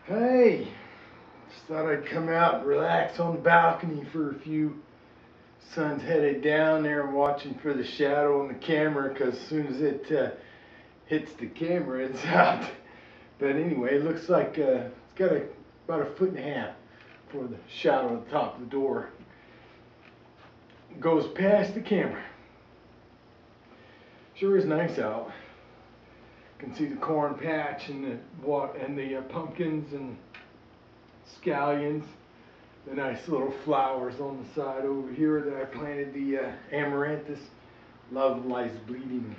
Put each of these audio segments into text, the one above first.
Hey, just thought I'd come out and relax on the balcony for a few. Sun's headed down there. I'm watching for the shadow on the camera because as soon as it hits the camera, it's out. But anyway, it looks like it's got about a foot and a half for the shadow at the top of the door. It goes past the camera. Sure is nice out. You can see the corn patch and the pumpkins and scallions. The nice little flowers on the side over here that I planted, the amaranthus. Love lies bleeding.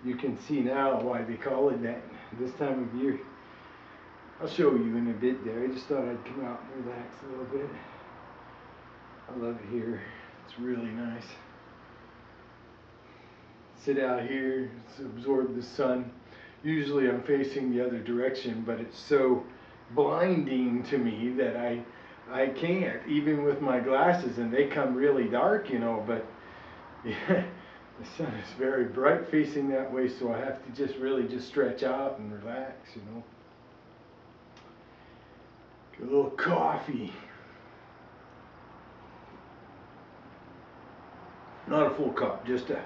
You can see now why they call it that this time of year. I'll show you in a bit there. I just thought I'd come out and relax a little bit. I love it here. It's really nice. Sit out here, absorb the sun. Usually I'm facing the other direction, but it's so blinding to me that I can't, even with my glasses, and they come really dark, but yeah, the sun is very bright facing that way, so I have to just really stretch out and relax, Get a little coffee. Not a full cup, just a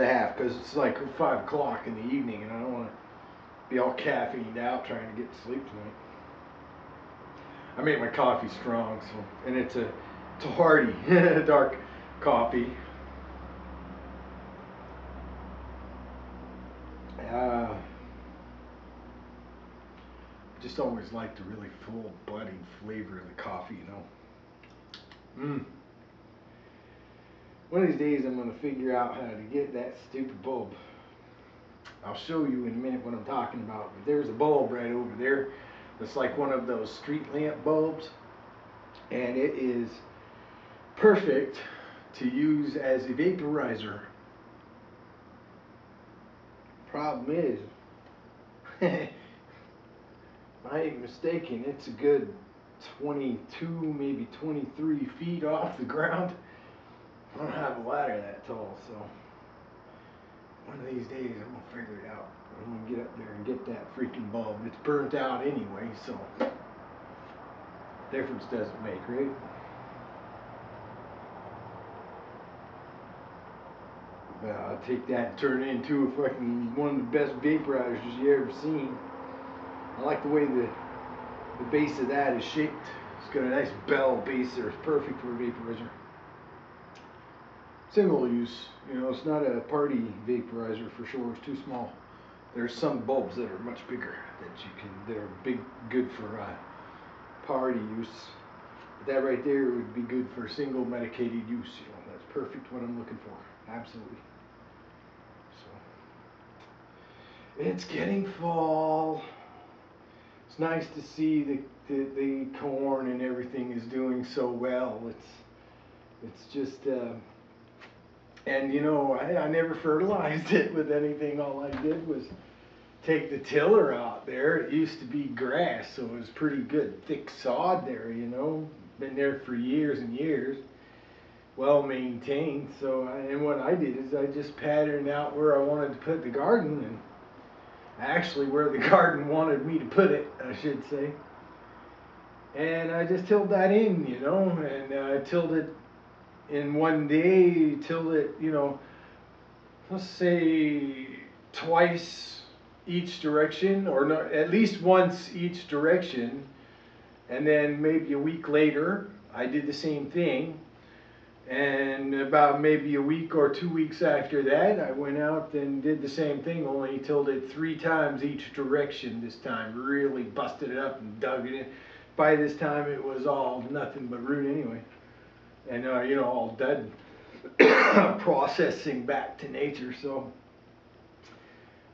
half, because it's like 5 o'clock in the evening, and I don't want to be all caffeined out trying to get to sleep tonight. I make my coffee strong, and it's a hearty dark coffee. I just always like the really full-bodied flavor of the coffee, One of these days I'm going to figure out how to get that stupid bulb. I'll show you in a minute what I'm talking about. But there's a bulb right over there. It's like one of those street lamp bulbs. And it is perfect to use as a vaporizer. Problem is, if I ain't mistaken, it's a good 22, maybe 23 feet off the ground. I don't have a ladder that tall, so one of these days I'm gonna figure it out. I'm gonna get up there and get that freaking bulb. It's burnt out anyway, so difference doesn't make, right? I'll take that and turn it into one of the best vaporizers you ever seen. I like the way the base of that is shaped. It's got a nice bell base there. It's perfect for a vaporizer. Single use, it's not a party vaporizer for sure. It's too small. There's some bulbs that are much bigger that are good for party use. But that right there would be good for single medicated use. That's perfect what I'm looking for. Absolutely. So it's getting fall. It's nice to see the corn and everything is doing so well. It's just and I never fertilized it with anything. All I did was take the tiller out there. It used to be grass, so it was pretty good, thick sod there, Been there for years and years, well maintained. So, and what I did is I just patterned out where I wanted to put the garden, and actually where the garden wanted me to put it, I should say. And I just tilled that in, and I tilled it in one day, tilled it, let's say twice each direction, or no, at least once each direction. And then maybe a week later, I did the same thing. And about maybe a week or 2 weeks after that, I went out and did the same thing, only tilled it 3 times each direction this time. Really busted it up and dug it in. By this time, it was all nothing but root anyway. And, all dead, processing back to nature. So,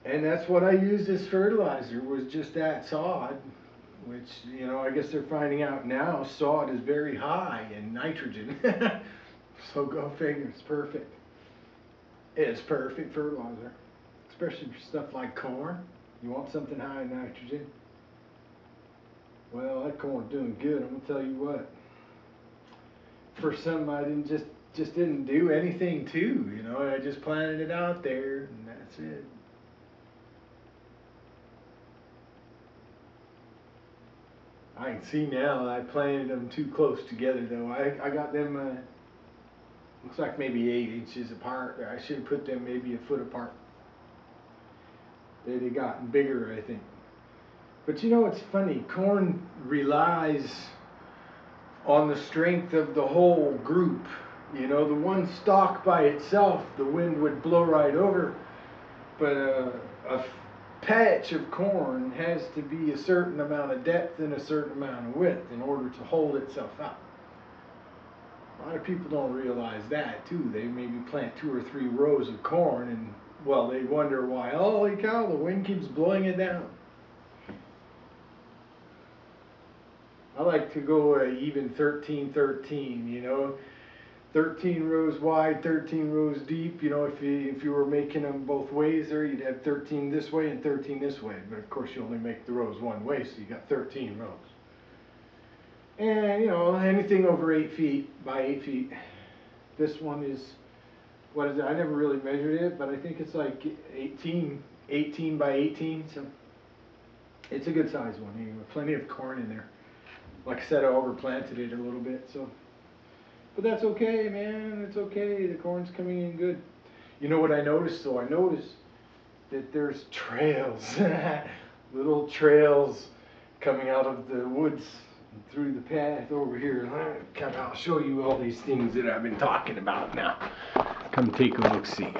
and that's what I used as fertilizer, was just that sod, which, I guess they're finding out now, sod is very high in nitrogen. So go figure, it's perfect. It's perfect fertilizer, especially for stuff like corn. You want something high in nitrogen? Well, that corn's doing good, I'm gonna tell you what. For some, I didn't just didn't do anything to, I just planted it out there, and that's it. I can see now I planted them too close together though. I got them, looks like maybe 8 inches apart. I should have put them maybe a foot apart. They'd have gotten bigger, I think. But you know, it's funny. Corn relies on the strength of the whole group. You know, the one stalk by itself, the wind would blow right over. But a patch of corn has to be a certain amount of depth and a certain amount of width in order to hold itself up. A lot of people don't realize that too. They maybe plant 2 or 3 rows of corn and, well, they wonder why, holy cow, the wind keeps blowing it down. I like to go even 13-13, you know, 13 rows wide, 13 rows deep. You know, if you were making them both ways there, you'd have 13 this way and 13 this way. But of course, you only make the rows one way, so you got 13 rows. And you know, anything over 8 feet by 8 feet. This one is, what is it? I never really measured it, but I think it's like 18 by 18. So it's a good size one. Anyway, plenty of corn in there. Like I said, I overplanted it a little bit, so. But that's okay, man. It's okay. The corn's coming in good. You know what I noticed, though? I noticed that there's trails, little trails coming out of the woods through the path over here. I'll show you all these things that I've been talking about now. Come take a look-see.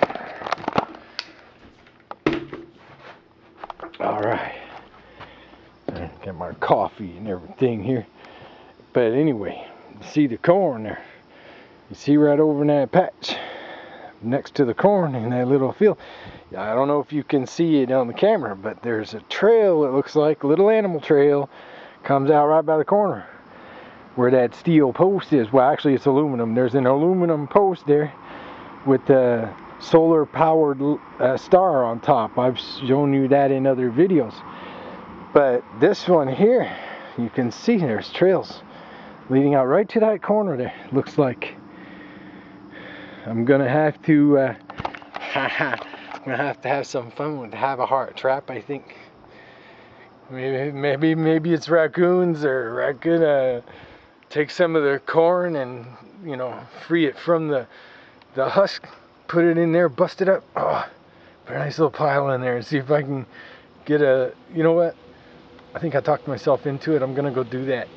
All right. Got my coffee and everything here. But anyway, see the corn there. You see right over in that patch next to the corn in that little field. I don't know if you can see it on the camera, but there's a trail, it looks like, a little animal trail, comes out right by the corner where that steel post is. Well, actually it's aluminum. There's an aluminum post there with a solar powered star on top. I've shown you that in other videos. But this one here, you can see there's trails leading out right to that corner there. Looks like I'm gonna have to have some fun with have a heart trap, I think. Maybe it's raccoons, or raccoon take some of the corn and, you know, free it from the husk, put it in there, bust it up. Oh, put a nice little pile in there and see if I can get a, you know what? I think I talked myself into it. I'm gonna go do that.